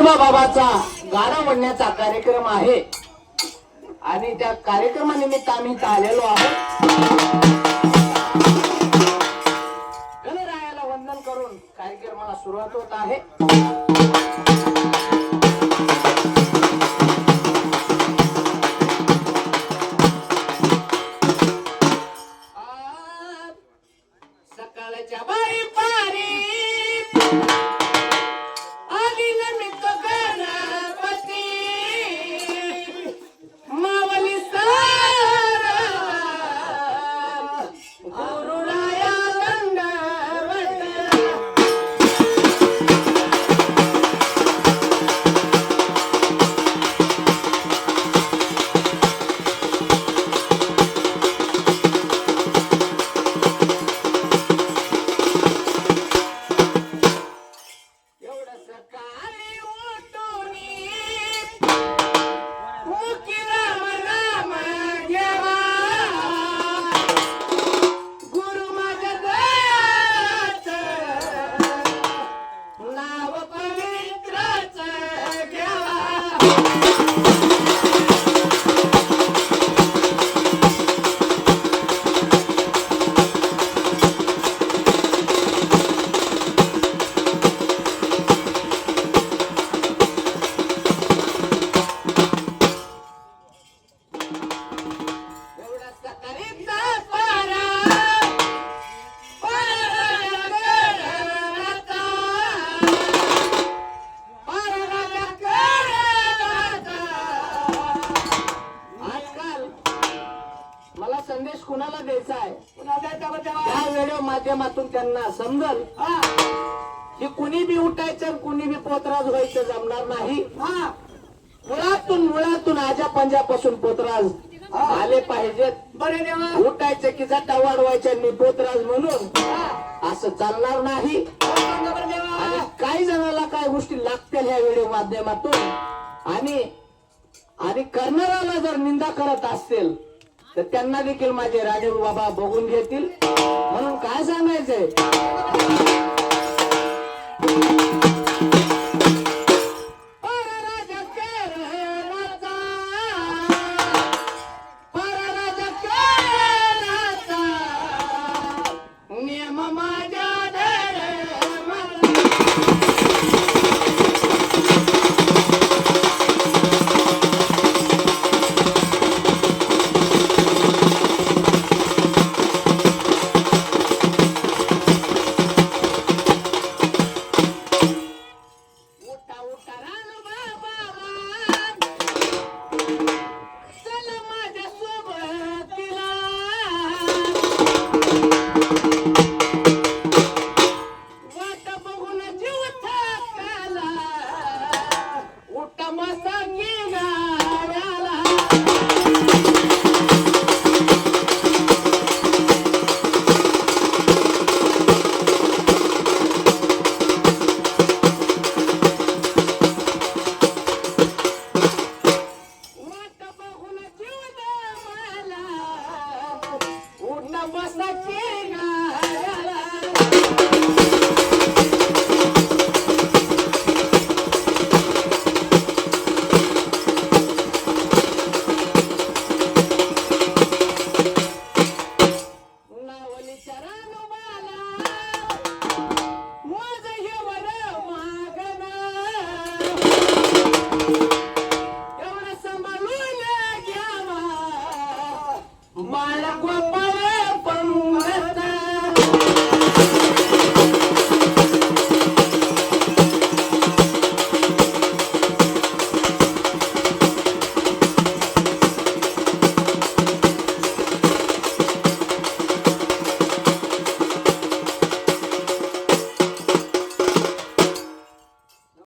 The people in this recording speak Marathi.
राणोबा बाबाचा गाणं म्हणण्याचा कार्यक्रम आहे आणि त्या कार्यक्रमानिमित्त आम्ही इथं आलेलो आहोत. गणरायाला वंदन करून कार्यक्रमाला सुरुवात होत आहे. सकाळच्या बारी पारी संदेश कुणाला द्यायचा आहे, या व्हिडिओ माध्यमातून त्यांना समजल की कुणी बी उठायचं कुणी बी पोतराज व्हायचं जमणार नाही. मुळातून आजा पंजापासून पोतराज आले पाहिजेत. बरे देवा उठायचं की जटा वाढवायच्या पोतराज म्हणून असं चालणार नाही. आणि काही जणाला काय गोष्टी लागतील ह्या व्हिडिओ माध्यमातून आणि करणाऱ्याला जर निंदा करत असतील तर त्यांना देखील माझे राणे बाबा बघून घेतील. म्हणून काय सांगायचंय, बाळा